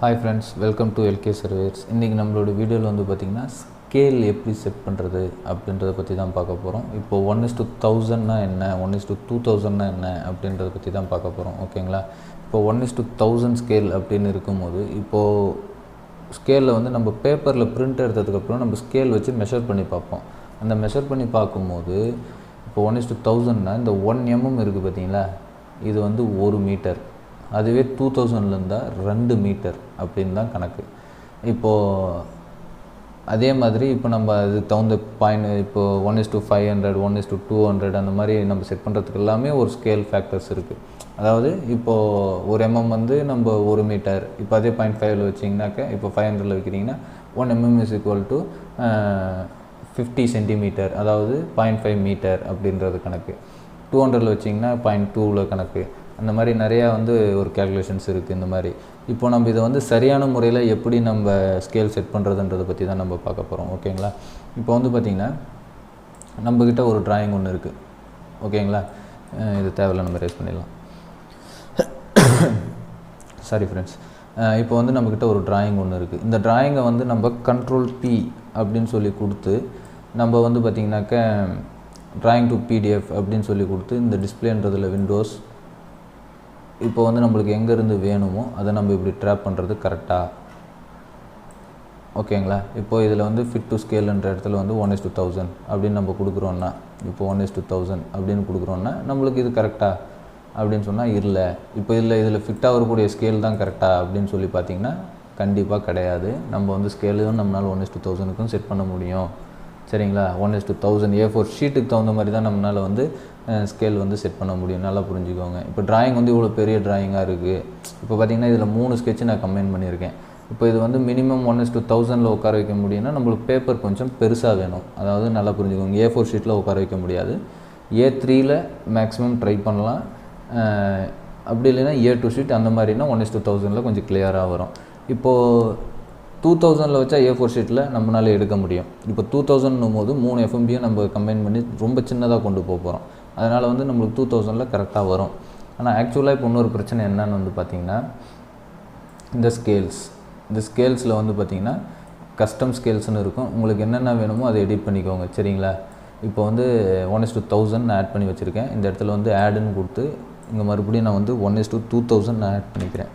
Hi friends, welcome to LK Surveyors. இன்னைக்கு நம்மளோட வீடியோவில் வந்து பார்த்திங்கன்னா ஸ்கேல் எப்படி செட் பண்ணுறது அப்படின்றத பற்றி தான் பார்க்க போகிறோம். இப்போது 1:1000னா என்ன, 1:2000னா என்ன அப்படின்றத பற்றி தான் பார்க்க போகிறோம். ஓகேங்களா? இப்போ 1:1000 ஸ்கேல் அப்படின்னு இருக்கும்போது இப்போது ஸ்கேலில் வந்து நம்ம பேப்பரில் பிரிண்ட் எடுத்ததுக்கப்புறம் நம்ம ஸ்கேல் வச்சு மெஷர் பண்ணி பார்ப்போம். அந்த மெஷர் பண்ணி பார்க்கும்போது இப்போ 1:1000னா இந்த 1 mm இருக்குது பார்த்தீங்களா, இது வந்து 1 மீட்டர். அதுவே 2000 இருந்தால் 2 மீட்டர் அப்படின்னு தான் கணக்கு. இப்போது அதே மாதிரி இப்போ நம்ம அதுக்கு தகுந்த பாயிண்ட் இப்போது 1:500 1:200 அந்த மாதிரி நம்ம செட் பண்ணுறதுக்கு எல்லாமே ஒரு ஸ்கேல் ஃபேக்டர்ஸ் இருக்குது. அதாவது இப்போது ஒரு mm வந்து நம்ம 1 மீட்டர், இப்போ அதே 0.5ல் வச்சிங்கனாக்கா இப்போ 500ல் வைக்கிறீங்கன்னா 1 mm is equal to 50 centimetre, அதாவது 0.5 மீட்டர் அப்படின்றது கணக்கு. 200ல் வச்சிங்கன்னா 0.2ல் கணக்கு. அந்த மாதிரி நிறையா வந்து ஒரு கேல்குலேஷன்ஸ் இருக்குது. இந்த மாதிரி இப்போ நம்ம இதை வந்து சரியான முறையில் எப்படி நம்ம ஸ்கேல் செட் பண்ணுறதுன்றதை பற்றி தான் நம்ம பார்க்க போகிறோம். ஓகேங்களா? இப்போ வந்து பார்த்திங்கன்னா நம்மக்கிட்ட ஒரு டிராயிங் ஒன்று இருக்குது. ஓகேங்களா? இது தேவையில்லை, நம்ம ரேஸ் பண்ணிடலாம். Sorry friends. இப்போ வந்து நம்மக்கிட்ட ஒரு டிராயிங் ஒன்று இருக்குது. இந்த டிராயிங்கை வந்து நம்ம Ctrl+P அப்படின்னு சொல்லி கொடுத்து நம்ம வந்து பார்த்திங்கனாக்கா டிராயிங் டு PDF அப்படின்னு சொல்லி கொடுத்து இந்த டிஸ்பிளேன்றதில் விண்டோஸ் இப்போ வந்து நம்மளுக்கு எங்கேருந்து வேணுமோ அதை நம்ம இப்படி ட்ராப் பண்ணுறது கரெக்டாக. ஓகேங்களா? இப்போது இதில் வந்து ஃபிட் டு ஸ்கேலுன்ற இடத்துல வந்து 1:1000 அப்படின்னு நம்ம கொடுக்குறோன்னா, இப்போ 1:1000 அப்படின்னு கொடுக்குறோன்னா நம்மளுக்கு இது கரெக்டாக அப்படின்னு சொன்னால் இல்லை. இப்போ இதில் ஃபிட் ஆகக்கூடிய ஸ்கேல் தான் கரெக்டாக அப்படின்னு சொல்லி பார்த்திங்கன்னா கண்டிப்பாக கிடையாது. நம்ம வந்து ஸ்கேலும் நம்மளால் 1:1000க்கும் செட் பண்ண முடியும். சரிங்களா? 1:1000 A4 ஷீட்டுக்கு தகுந்த மாதிரி தான் நம்மளால் வந்து ஸ்கேல் வந்து செட் பண்ண முடியும். நல்லா புரிஞ்சுக்கோங்க. இப்போ டிராயிங் வந்து இவ்வளோ பெரிய டிராயிங்காக இருக்குது. இப்போ பார்த்திங்கன்னா இதில் 3 ஸ்கெட்சு நான் கம்பைன் பண்ணியிருக்கேன். இப்போ இது வந்து மினிமம் 1:1000ல் உட்கார வைக்க முடியும்னா நம்மளுக்கு பேப்பர் கொஞ்சம் பெருசாக வேணும். அதாவது நல்லா புரிஞ்சுக்கோங்க, A4 ஷீட்டில் உட்கார வைக்க முடியாது. A3ல் மேக்ஸிமம் ட்ரை பண்ணலாம். அப்படி இல்லைன்னா A2 ஷீட் அந்த மாதிரினா 1:1000ல் கொஞ்சம் கிளியராக வரும். இப்போது 2000ல் வச்சா A4 ஷீட்டில் நம்மளால் எடுக்க முடியும். இப்போ 2000ன்னும் போது 3 FMBயும் நம்ம கம்பைன் பண்ணி ரொம்ப சின்னதாக கொண்டு போகிறோம். அதனால் வந்து நம்மளுக்கு 2000ல் கரெக்டாக வரும். ஆனால் ஆக்சுவலாக இப்போ இன்னொரு பிரச்சனை என்னன்னு வந்து பார்த்திங்கன்னா இந்த ஸ்கேல்ஸில் வந்து பார்த்திங்கன்னா கஸ்டம் ஸ்கேல்ஸ்னு இருக்கும். உங்களுக்கு என்னென்ன வேணுமோ அதை எடிட் பண்ணிக்கோங்க. சரிங்களா? இப்போ வந்து 1:1000 நான் ஆட் பண்ணி வச்சுருக்கேன். இந்த இடத்துல வந்து ஆடுன்னு கொடுத்து இங்கே மறுபடியும் நான் வந்து 1:2000 நான் ஆட் பண்ணிக்கிறேன்.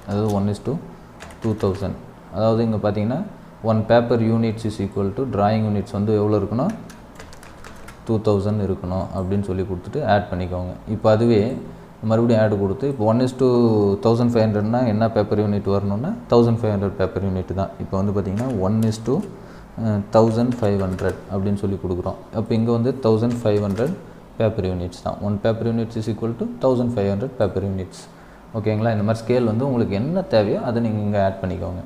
அதாவது 1:2000. அதாவது இங்கே பார்த்தீங்கன்னா 1 paper units is equal to drawing units வந்து எவ்வளோ இருக்கணும், 2000 இருக்கணும் அப்படின்னு சொல்லி கொடுத்துட்டு ஆட் பண்ணிக்கோங்க. இப்போ அதுவே மறுபடியும் ஆட் கொடுத்து இப்போ 1:1500னா என்ன பேப்பர் யூனிட் வரணும்னா 1500 பேப்பர் யூனிட் தான். இப்போ வந்து பார்த்திங்கன்னா 1:1500 அப்படின்னு சொல்லி கொடுக்குறோம். அப்போ இங்கே வந்து 1500 பேப்பர் யூனிட்ஸ் தான். 1 paper units is equal to 1500 paper units. ஓகேங்களா? இந்த மாதிரி ஸ்கேல் வந்து உங்களுக்கு என்ன தேவையோ அதை நீங்கள் இங்கே ஆட் பண்ணிக்கோங்க.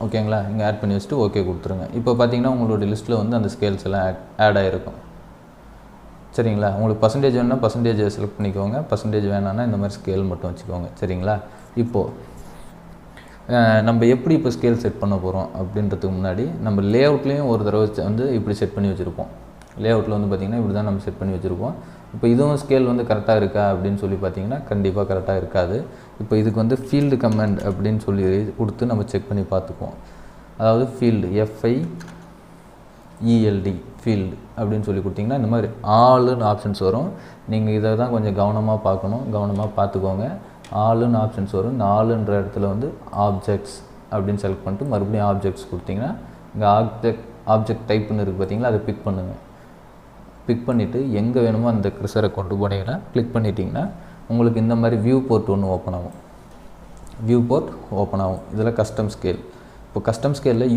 ஓகேங்களா? இங்கே ஆட் பண்ணி வச்சுட்டு ஓகே கொடுத்துருங்க. இப்போ பார்த்தீங்கன்னா உங்களோட லிஸ்ட்டில் வந்து அந்த ஸ்கேல்ஸ் எல்லாம் ஆட் ஆகிருக்கும். சரிங்களா? உங்களுக்கு பர்சன்டேஜ் வேணுன்னா பர்சன்டேஜை செலக்ட் பண்ணிக்கோங்க, பர்சன்டேஜ் வேணான்னா இந்த மாதிரி ஸ்கேல் மட்டும் வச்சுக்கோங்க. சரிங்களா? இப்போது நம்ம எப்படி இப்போ ஸ்கேல் செட் பண்ண போகிறோம் அப்படின்றதுக்கு முன்னாடி நம்ம லே அவுட்லேயும் ஒரு தடவை வந்து இப்படி செட் பண்ணி வச்சுருப்போம். லே அவுட்டில் வந்து பார்த்திங்கன்னா இப்படி தான் நம்ம செட் பண்ணி வச்சுருப்போம். இப்போ இதுவும் ஸ்கேல் வந்து கரெக்டாக இருக்கா அப்படின்னு சொல்லி பார்த்தீங்கன்னா கண்டிப்பாக கரெக்டாக இருக்காது. இப்போ இதுக்கு வந்து ஃபீல்டு கமெண்ட் அப்படின்னு சொல்லி கொடுத்து நம்ம செக் பண்ணி பார்த்துக்குவோம். அதாவது ஃபீல்டு FIELD ஃபீல்டு அப்படின்னு சொல்லி கொடுத்திங்கன்னா இந்த மாதிரி ஆளுன்னு ஆப்ஷன்ஸ் வரும். நீங்கள் இதை தான் கொஞ்சம் கவனமாக பார்க்கணும், கவனமாக பார்த்துக்கோங்க. ஆளுன்னு ஆப்ஷன்ஸ் வரும். இந்த ஆளுன்ற இடத்துல வந்து ஆப்ஜெக்ட்ஸ் அப்படின்னு செலக்ட் பண்ணிட்டு மறுபடியும் ஆப்ஜெக்ட்ஸ் கொடுத்திங்கன்னா இங்கே ஆப்ஜெக்ட் டைப்புன்னு இருக்குது பார்த்தீங்களா, அதை பிக் பண்ணுங்கள். பிக் பண்ணிவிட்டு எங்கே வேணுமோ அந்த க்ரிசரை கொண்டு போனீங்கன்னா கிளிக் பண்ணிட்டீங்கன்னா உங்களுக்கு இந்த மாதிரி வியூ போர்ட் ஒன்று ஓப்பன் ஆகும். இதில் கஸ்டம் ஸ்கேல். இப்போ கஸ்டம் ஸ்கேலில்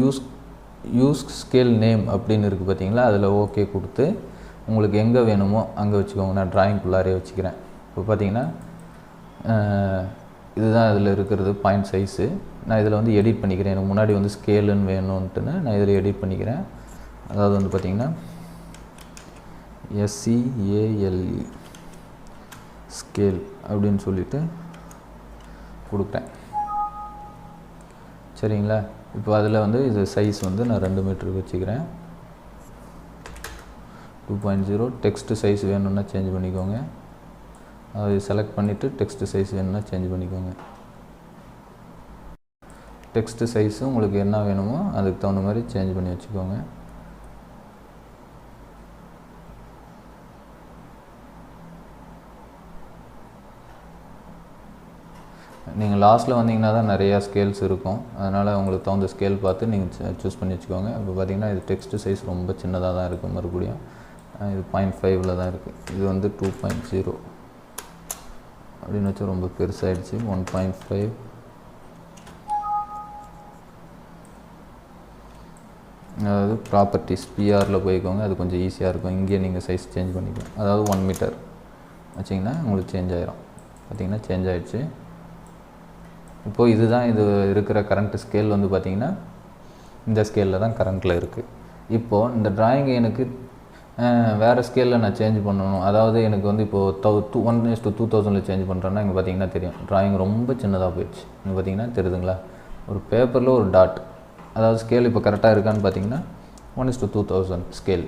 யூஸ் ஸ்கேல் நேம் அப்படின்னு இருக்குது பார்த்தீங்களா, அதில் ஓகே கொடுத்து உங்களுக்கு எங்கே வேணுமோ அங்கே வச்சுக்கோங்க. நான் டிராயிங்குள்ளாரே வச்சுக்கிறேன். இப்போ பார்த்தீங்கன்னா இதுதான் இதில் இருக்கிறது பாயிண்ட் சைஸு. நான் இதில் வந்து எடிட் பண்ணிக்கிறேன். எனக்கு முன்னாடி வந்து ஸ்கேலுன்னு வேணும்ன்ட்டுன்னு நான் இதில் எடிட் பண்ணிக்கிறேன். அதாவது வந்து பார்த்திங்கன்னா SCALE ஸ்கேல் அப்படின்னு சொல்லிட்டு கொடுப்பேன். சரிங்களா? இப்போ அதில் வந்து இது சைஸ் வந்து நான் 2 மீட்டருக்கு வச்சுக்கிறேன். 2.0 டெக்ஸ்ட் சைஸ் வேணும்னா சேஞ்ச் பண்ணிக்கோங்க. அதை செலக்ட் பண்ணிவிட்டு டெக்ஸ்ட் சைஸ் வேணும்னா சேஞ்ச் பண்ணிக்கோங்க. டெக்ஸ்ட் சைஸு உங்களுக்கு என்ன வேணுமோ அதுக்கு தகுந்த மாதிரி சேஞ்ச் பண்ணி வச்சுக்கோங்க. நீங்கள் லாஸ்ட்டில் வந்தீங்கன்னா தான் நிறையா ஸ்கேல்ஸ் இருக்கும். அதனால் உங்களுக்கு தகுந்த ஸ்கேல் பார்த்து நீங்கள் சூஸ் பண்ணி வச்சுக்கோங்க. இப்போ பார்த்தீங்கன்னா இது டெக்ஸ்ட் சைஸ் ரொம்ப சின்னதாக தான் இருக்குது. மறுபடியும் இது 0.5 தான் இருக்குது. இது வந்து 2.0 அப்படின்னு வச்சு ரொம்ப பெருசாகிடுச்சு. 1.5 அதாவது ப்ராப்பர்ட்டிஸ் பிஆரில் போய்க்கோங்க. அது கொஞ்சம் ஈஸியாக இருக்கும். இங்கேயே நீங்கள் சைஸ் சேஞ்ச் பண்ணிக்கலாம். அதாவது 1 மீட்டர் வச்சிங்கன்னா உங்களுக்கு சேஞ்ச் ஆகிரும். பார்த்திங்கன்னா சேஞ்ச் ஆகிடுச்சு. இப்போது இதுதான் இது இருக்கிற கரண்ட் ஸ்கேல் வந்து பார்த்திங்கன்னா இந்த ஸ்கேலில் தான் கரண்ட்டில் இருக்குது. இப்போது இந்த ட்ராயிங்கை எனக்கு வேறு ஸ்கேலில் நான் சேஞ்ச் பண்ணணும். அதாவது எனக்கு வந்து இப்போது 1:2000 சேஞ்ச் பண்ணுறேன்னா இங்கே பார்த்திங்கன்னா தெரியும் ட்ராயிங் ரொம்ப சின்னதாக போயிடுச்சு. இங்கே பார்த்திங்கன்னா தெரியுதுங்களா, ஒரு பேப்பரில் ஒரு டாட். அதாவது ஸ்கேல் இப்போ கரெக்டாக இருக்கான்னு பார்த்தீங்கன்னா 1:2000 ஸ்கேல்.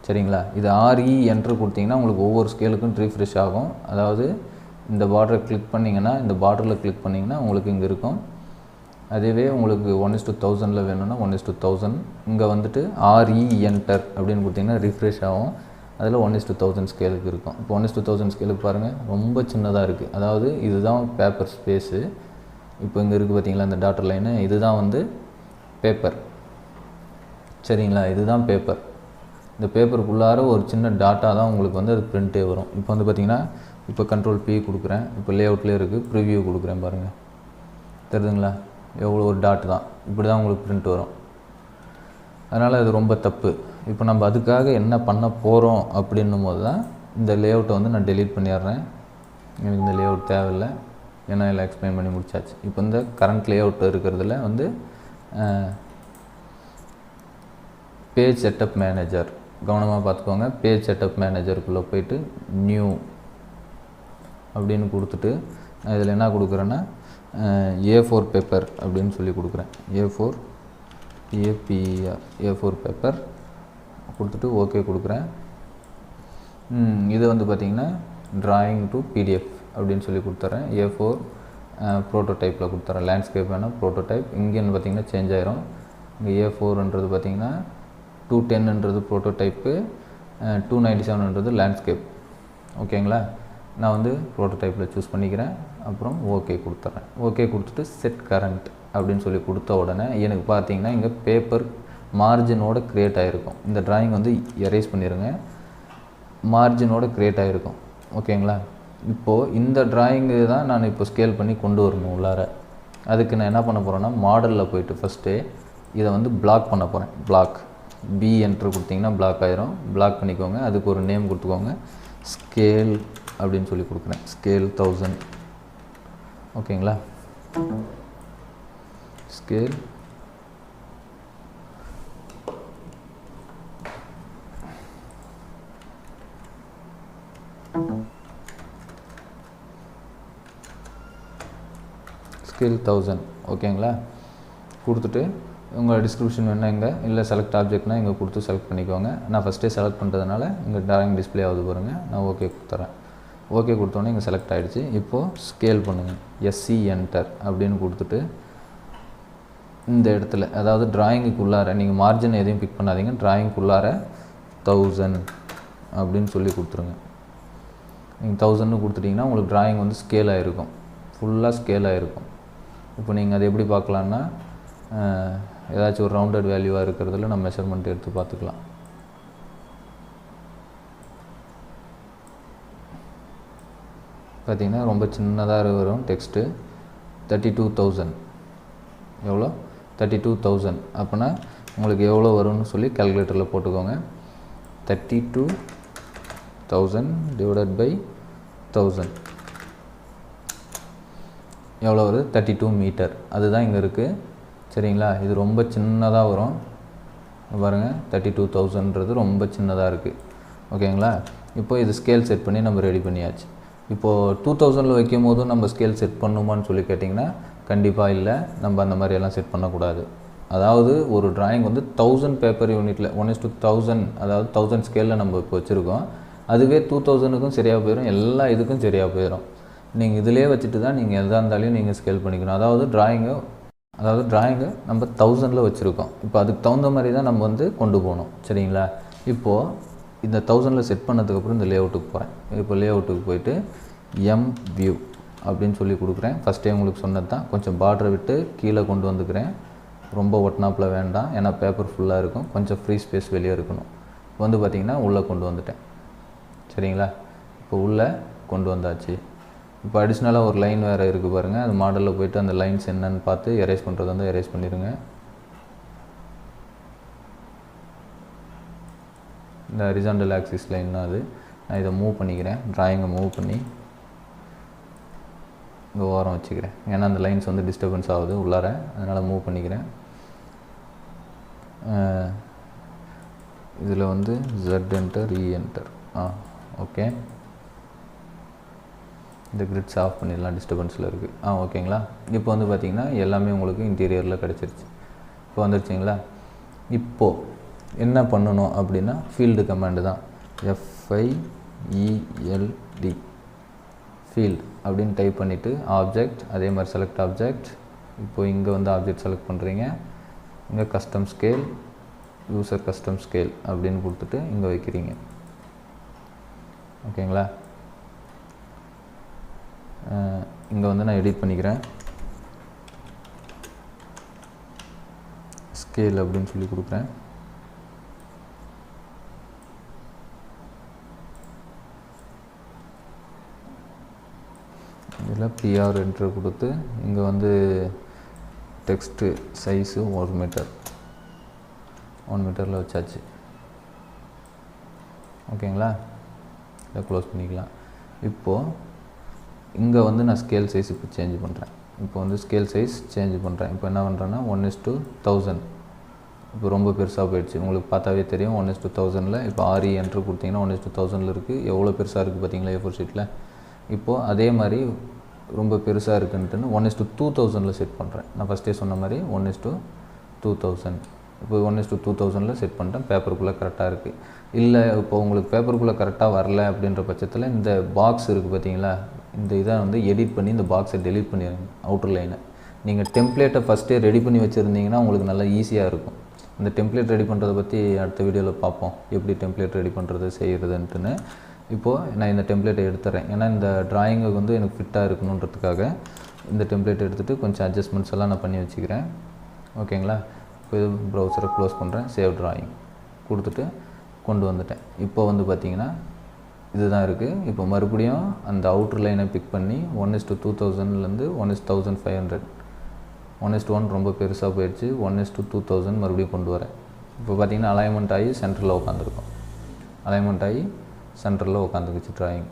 சரிங்களா, இது RE என்ட்ரு கொடுத்தீங்கன்னா உங்களுக்கு ஒவ்வொரு ஸ்கேலுக்கும் ரீஃப்ரெஷ் ஆகும். அதாவது இந்த பார்டரை கிளிக் பண்ணிங்கன்னா, இந்த பார்டரில் கிளிக் பண்ணிங்கன்னா உங்களுக்கு இங்கே இருக்கும். அதுவே உங்களுக்கு 1:1000 வேணும்னா 1:1000. இங்கே வந்துட்டு RE என்டர் அப்படின்னு கொடுத்தீங்கன்னா ரீஃப்ரெஷ் ஆகும். அதில் 1:1000 ஸ்கேலுக்கு இருக்கும். இப்போ 1:1000 ஸ்கேலுக்கு பாருங்கள் ரொம்ப சின்னதாக இருக்குது. அதாவது இதுதான் பேப்பர் ஸ்பேஸு. இப்போ இங்கே இருக்குது பார்த்தீங்களா இந்த டாட்டர் லைனு, இதுதான் வந்து பேப்பர். சரிங்களா, இதுதான் பேப்பர். இந்த பேப்பருக்குள்ளார ஒரு சின்ன டாட்டா தான் உங்களுக்கு வந்து அது பிரிண்ட்டே வரும். இப்போ வந்து பார்த்திங்கன்னா இப்போ Ctrl+P கொடுக்குறேன். இப்போ லேஅவுட்லேயே இருக்குது. ப்ரிவியூ கொடுக்குறேன் பாருங்கள், தெரியுதுங்களா, எவ்வளோ ஒரு டாட் தான். இப்படி தான் உங்களுக்கு பிரிண்ட் வரும். அதனால் அது ரொம்ப தப்பு. இப்போ நம்ம அதுக்காக என்ன பண்ண போகிறோம் அப்படின்னும் போது தான் இந்த லேஅவுட்டை வந்து நான் டெலீட் பண்ணிடுறேன். எனக்கு இந்த லேஅவுட் தேவையில்லை, ஏன்னா எல்லாம் எக்ஸ்பிளைன் பண்ணி முடிச்சாச்சு. இப்போ இந்த கரண்ட் லேஅவுட் இருக்கிறதுல வந்து பேஜ் செட்டப் மேனேஜர் கவனமாக பார்த்துக்கோங்க. பேஜ் செட்டப் மேனேஜருக்குள்ளே போயிட்டு நியூ அப்படின்னு கொடுத்துட்டு நான் இதில் என்ன கொடுக்குறேன்னா A4 பேப்பர் அப்படின்னு சொல்லி கொடுக்குறேன். A4 A4 பேப்பர் கொடுத்துட்டு ஓகே கொடுக்குறேன். இது வந்து பார்த்திங்கன்னா ட்ராயிங் டு PDF அப்படின்னு சொல்லி கொடுத்துட்றேன். A4 ப்ரோட்டோடைப்பில் கொடுத்துட்றேன். லேண்ட்ஸ்கேப் வேணால் ப்ரோட்டோடைப். இங்கேன்னு பார்த்திங்கன்னா சேஞ்ச் ஆயிரும். இங்கே A4ன்றது பார்த்திங்கன்னா 210ன்றது ப்ரோட்டோடைப்பு, 297ன்றது லேண்ட்ஸ்கேப். ஓகேங்களா, நான் வந்து ப்ரோட்டோடைப்பில் சூஸ் பண்ணிக்கிறேன். அப்புறம் ஓகே கொடுத்துட்றேன். ஓகே கொடுத்துட்டு செட் கரண்ட் அப்படின்னு சொல்லி கொடுத்த உடனே எனக்கு பார்த்தீங்கன்னா இங்கே பேப்பர் மார்ஜினோட க்ரியேட் ஆகிருக்கும். இந்த ட்ராயிங் வந்து எரேஸ் பண்ணிடுங்க, மார்ஜினோட க்ரியேட் ஆகிருக்கும். ஓகேங்களா, இப்போது இந்த ட்ராயிங்கு தான் நான் இப்போ ஸ்கேல் பண்ணி கொண்டு வரணும் உள்ளார. அதுக்கு நான் என்ன பண்ண போகிறேன்னா மாடலில் போயிட்டு ஃபஸ்ட்டு இதை வந்து பிளாக் பண்ண போகிறேன். பிளாக் B என்ட்ரு கொடுத்தீங்கன்னா பிளாக் ஆயிரும். பிளாக் பண்ணிக்கோங்க. அதுக்கு ஒரு நேம் கொடுத்துக்கோங்க, ஸ்கேல் அப்படின்னு சொல்லி கொடுக்குறேன். ஸ்கேல் 1000. ஓகேங்களா, ஸ்கேல் ஸ்கேல் 1000. ஓகேங்களா, கொடுத்துட்டு உங்கள் டிஸ்கிரிப்ஷன் வேணால் இங்கே இல்லை செலக்ட் ஆப்ஜெக்ட்னால் இங்கே கொடுத்து செலக்ட் பண்ணிக்கோங்க. நான் ஃபஸ்ட்டே செலக்ட் பண்ணுறதுனால இங்கே ட்ராயிங் டிஸ்பிளே ஆகுது பாருங்கள். நான் ஓகே கொடுத்துறேன். ஓகே கொடுத்தோன்னே இங்கே செலக்ட் ஆகிடுச்சு. இப்போது ஸ்கேல் பண்ணுங்கள். SC என்டர் அப்படின்னு கொடுத்துட்டு இந்த இடத்துல அதாவது ட்ராயிங்குக்குள்ளார நீங்கள் மார்ஜின் எதையும் பிக் பண்ணாதீங்க. ட்ராயிங்குள்ளார 1000 அப்படின்னு சொல்லி கொடுத்துருங்க. நீங்கள் 1000 கொடுத்துட்டிங்கன்னா உங்களுக்கு ட்ராயிங் வந்து ஸ்கேல் ஆகிருக்கும், ஃபுல்லாக ஸ்கேல் ஆகிருக்கும். இப்போ நீங்கள் அதை எப்படி பார்க்கலான்னா ஏதாச்சும் ஒரு ரவுண்டட் வேல்யூவாக இருக்கிறதுல நம்ம மெஷர்மெண்ட் எடுத்து பார்த்துக்கலாம். பார்த்திங்கன்னா ரொம்ப சின்னதாக வரும் டெக்ஸ்ட்டு. 32,000 எவ்வளோ? 32,000. அப்போனா உங்களுக்கு எவ்வளோ வரும்னு சொல்லி கால்குலேட்டரில் போட்டுக்கோங்க. 32,000 டிவைடட் பை 1000 எவ்வளோ வருது? 32 மீட்டர். அதுதான் இங்கே இருக்குது. சரிங்களா, இது ரொம்ப சின்னதாக வரும் பாருங்கள். 32,000ன்றது ரொம்ப சின்னதாக இருக்குது. ஓகேங்களா, இப்போ இது ஸ்கேல் செட் பண்ணி நம்ம ரெடி பண்ணியாச்சு. இப்போது 2000 வைக்கும் போதும் நம்ம ஸ்கேல் செட் பண்ணுமான்னு சொல்லி கேட்டிங்கன்னா கண்டிப்பாக இல்லை. நம்ம அந்த மாதிரியெல்லாம் செட் பண்ணக்கூடாது. அதாவது ஒரு ட்ராயிங் வந்து 1000 பேப்பர் யூனிட்டில் 1:1000 அதாவது 1000 ஸ்கேலில் நம்ம இப்போ வச்சுருக்கோம். அதுவே 2000க்கும் சரியாக போயிடும், எல்லா இதுக்கும் சரியாக போயிடும். நீங்கள் இதிலே வச்சுட்டு தான் நீங்கள் எதாக இருந்தாலும் நீங்கள் ஸ்கேல் பண்ணிக்கணும். அதாவது ட்ராயிங்கை அதாவது டிராயிங்கை நம்ம 1000ல் வச்சுருக்கோம். இப்போ அதுக்கு தகுந்த மாதிரி தான் நம்ம வந்து கொண்டு போகணும். சரிங்களா? இப்போது இந்த 1000ல் செட் பண்ணதுக்கப்புறம் இந்த லேஅவுட்டுக்கு போகிறேன். இப்போ லேஅவுட்டுக்கு போயிட்டு வியூ அப்படின்னு சொல்லி கொடுக்குறேன். ஃபஸ்ட்டே உங்களுக்கு சொன்னது தான். கொஞ்சம் பார்டரை விட்டு கீழே கொண்டு வந்துக்கிறேன். ரொம்ப ஒட்டினாப்பில் வேண்டாம், ஏன்னா பேப்பர் ஃபுல்லாக இருக்கும். கொஞ்சம் ஃப்ரீ ஸ்பேஸ் வெளியே இருக்கணும். இப்போ வந்து பார்த்திங்கன்னா உள்ளே கொண்டு வந்துட்டேன். சரிங்களா? இப்போ உள்ளே கொண்டு வந்தாச்சு. இப்போ அடிஷ்னலாக ஒரு லைன் வேறு இருக்குது பாருங்கள். அது மாடலில் போய்ட்டு அந்த லைன்ஸ் என்னன்னு பார்த்து எரேஸ் பண்ணுறது வந்து எரேஸ் பண்ணிடுங்க. இந்த ஹரிசாண்டல் ஆக்சிஸ் லைன் தான் அது. நான் இதை மூவ் பண்ணிக்கிறேன். டிராயிங்கை மூவ் பண்ணி இங்கே ஓரம் வச்சுக்கிறேன். ஏன்னா அந்த லைன்ஸ் வந்து டிஸ்டர்பன்ஸ் ஆகுது உள்ளார, அதனால் மூவ் பண்ணிக்கிறேன். இதில் வந்து Z enter E enter. Okay. இந்த கிரிட்ஸ் ஆஃப் பண்ணிடலாம், டிஸ்டர்பன்ஸில் இருக்குது. ஓகேங்களா? இப்போ வந்து பார்த்திங்கன்னா எல்லாமே உங்களுக்கு இன்டீரியரில் கிடச்சிருச்சு. இப்போ வந்துருச்சிங்களா? இப்போது என்ன பண்ணணும் அப்படின்னா ஃபீல்டு கமாண்டு தான். FIELD ஃபீல்டு அப்படின்னு டைப் பண்ணிவிட்டு ஆப்ஜெக்ட், அதே மாதிரி செலக்ட் ஆப்ஜெக்ட். இப்போது இங்கே வந்து ஆப்ஜெக்ட் செலக்ட் பண்ணுறீங்க. இங்கே custom scale, user custom scale அப்படின்னு கொடுத்துட்டு இங்கே வைக்கிறீங்க. ஓகேங்களா? இங்கே வந்து நான் எடிட் பண்ணிக்கிறேன். ஸ்கேல் அப்படின்னு சொல்லி கொடுக்குறேன். இதில் PR என்ட்ரு கொடுத்து இங்கே வந்து டெக்ஸ்ட்டு சைஸு 1 மீட்டர், 1 மீட்டரில் வச்சாச்சு. ஓகேங்களா? இதை க்ளோஸ் பண்ணிக்கலாம். இப்போது இங்கே வந்து நான் ஸ்கேல் சைஸ் இப்போ சேஞ்ச் பண்ணுறேன். இப்போ வந்து ஸ்கேல் சைஸ் சேஞ்ச் பண்ணுறேன். இப்போ என்ன பண்ணுறேன்னா 1:1000. இப்போ ரொம்ப பெருசாக போயிடுச்சு. உங்களுக்கு பார்த்தாவே தெரியும் 1:1000ல். இப்போ RE என்ட்ரு கொடுத்தீங்கன்னா 1:1000ல் இருக்குது. எவ்வளோ பெருசாக இருக்குது பார்த்தீங்களா A4 ஷீட்டில். இப்போது அதே மாதிரி ரொம்ப பெருசாக இருக்குன்ட்டுன்னு 1:2000ல் செட் பண்ணுறேன். நான் ஃபஸ்ட்டே சொன்ன மாதிரி 1:2000. இப்போ 1:2000ல் செட் பண்ணிட்டேன். பேப்பருக்குள்ளே கரெக்டாக இருக்குது. இல்லை இப்போ உங்களுக்கு பேப்பருக்குள்ளே கரெக்டாக வரல அப்படின்ற பட்சத்தில் இந்த பாக்ஸ் இருக்குது பார்த்தீங்களா, இந்த இதை வந்து எடிட் பண்ணி இந்த பாக்ஸை டெலீட் பண்ணிடுங்க. அவுட்டர் லைனை நீங்கள் டெம்ப்ளேட்டை ஃபஸ்ட்டே ரெடி பண்ணி வச்சுருந்தீங்கன்னா உங்களுக்கு நல்லா ஈஸியாக இருக்கும். இந்த டெம்ப்ளேட் ரெடி பண்ணுறதை பற்றி அடுத்த வீடியோவில் பார்ப்போம், எப்படி டெம்ப்ளேட் ரெடி பண்ணுறது செய்கிறதுன்ட்டுன்னு. இப்போது நான் இந்த டெம்ப்ளேட்டை எடுத்துறேன். ஏன்னா இந்த டிராயிங்கை வந்து எனக்கு ஃபிட்டாக இருக்கணுன்றதுக்காக இந்த டெம்ப்ளேட் எடுத்துகிட்டு கொஞ்சம் அட்ஜஸ்ட்மெண்ட்ஸ் எல்லாம் நான் பண்ணி வச்சுக்கிறேன். ஓகேங்களா? இப்போ இது ப்ரௌசரை க்ளோஸ் பண்ணுறேன். சேவ் டிராயிங் கொடுத்துட்டு கொண்டு வந்துட்டேன். இப்போ வந்து பார்த்திங்கன்னா இதுதான் இருக்குது. இப்போ மறுபடியும் அந்த அவுட்டர் லைனை பிக் பண்ணி 1:2000லேருந்து 1:1500, 1:1 ரொம்ப பெருசாக போயிடுச்சு. 1:2000 மறுபடியும் கொண்டு வரேன். இப்போ பார்த்திங்கன்னா அலைன்மெண்ட் ஆகி சென்டரில் உட்காந்துருக்கும். அலைன்மெண்ட் ஆகி சென்டரில் உட்காந்துக்குச்சு டிராயிங்.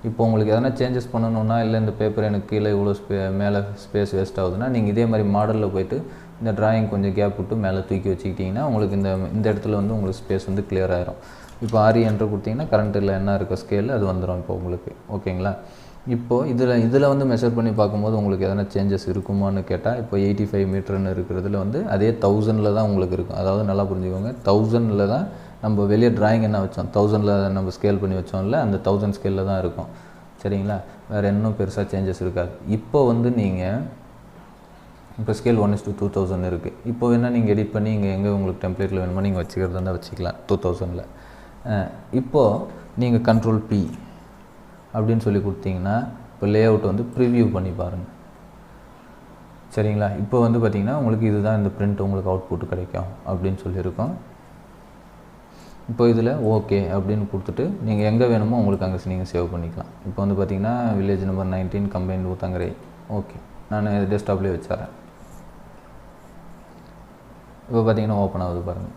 இப்போ உங்களுக்கு எதனா சேஞ்சஸ் பண்ணணுன்னா, இல்லை இந்த பேப்பர் எனக்கு கீழே இவ்வளோ மேலே ஸ்பேஸ் வேஸ்ட் ஆகுதுன்னா நீங்கள் இதே மாதிரி மாடலில் போய்ட்டு இந்த டிராயிங் கொஞ்சம் கேப் விட்டு மேலே தூக்கி வச்சுக்கிட்டிங்கன்னா உங்களுக்கு இந்த இடத்துல வந்து உங்களுக்கு ஸ்பேஸ் வந்து கிளியர் ஆகிரும். இப்போ RE என்ட்ரு கொடுத்தீங்கன்னா கரண்ட்டில் என்ன இருக்க ஸ்கேல் அது வந்துடும் இப்போ உங்களுக்கு. ஓகேங்களா? இப்போது இதில் வந்து மெஷர் பண்ணி பார்க்கும்போது உங்களுக்கு எதனா சேஞ்சஸ் இருக்குமான்னு கேட்டால், இப்போ 85 மீட்டர்னு இருக்கிறதுல வந்து அதே 1000ல் தான் உங்களுக்கு இருக்கும். அதாவது நல்லா புரிஞ்சுக்கோங்க, 1000ல் தான் நம்ம வெளியே டிராயிங் என்ன வச்சோம், 1000ல் நம்ம ஸ்கேல் பண்ணி வச்சோம்ல, அந்த 1000 ஸ்கேலில் தான் இருக்கும். சரிங்களா? வேறு இன்னும் பெருசாக சேஞ்சஸ் இருக்காது. இப்போ வந்து நீங்கள் இப்போ ஸ்கேல் 1:2000 இருக்குது. இப்போ வேணால் நீங்கள் எடிட் பண்ணி இங்கே எங்கே உங்களுக்கு டெம்ப்ளேட்டில் வேணுமோ நீங்கள் வச்சுக்கிறது இருந்தால் வச்சுக்கலாம் 2000ல். இப்போது நீங்கள் Ctrl P அப்படின்னு சொல்லி கொடுத்தீங்கன்னா இப்போ லேஅவுட் வந்து ப்ரிவ்யூ பண்ணி பாருங்கள். சரிங்களா? இப்போ வந்து பார்த்திங்கன்னா உங்களுக்கு இதுதான் இந்த பிரிண்ட் உங்களுக்கு அவுட்புட் கிடைக்கும் அப்படின்னு சொல்லியிருக்கோம். இப்போ இதில் ஓகே அப்படின்னு கொடுத்துட்டு நீங்கள் எங்கே வேணுமோ உங்களுக்கு அங்கே நீங்கள் சேவ் பண்ணிக்கலாம். இப்போ வந்து பார்த்திங்கன்னா village number 19 combined Uthangarai. Okay, நான் இது டெஸ்க்டாப்லேயே வச்சுறேன். இப்போ பார்த்திங்கன்னா ஓப்பன் ஆகுது பாருங்கள்.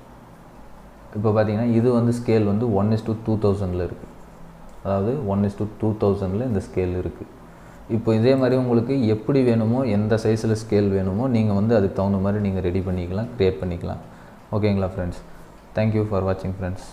இப்போ பார்த்திங்கன்னா இது வந்து ஸ்கேல் வந்து 1:2000ல் இருக்குது. அதாவது 1:2000ல் இந்த ஸ்கேல் இருக்குது. இப்போ இதே மாதிரி உங்களுக்கு எப்படி வேணுமோ, எந்த சைஸில் ஸ்கேல் வேணுமோ நீங்கள் வந்து அதுக்கு தகுந்த மாதிரி நீங்கள் ரெடி பண்ணிக்கலாம், க்ரியேட் பண்ணிக்கலாம். ஓகேங்களா ஃப்ரெண்ட்ஸ்? தேங்க்யூ ஃபார் வாட்சிங் ஃப்ரெண்ட்ஸ்.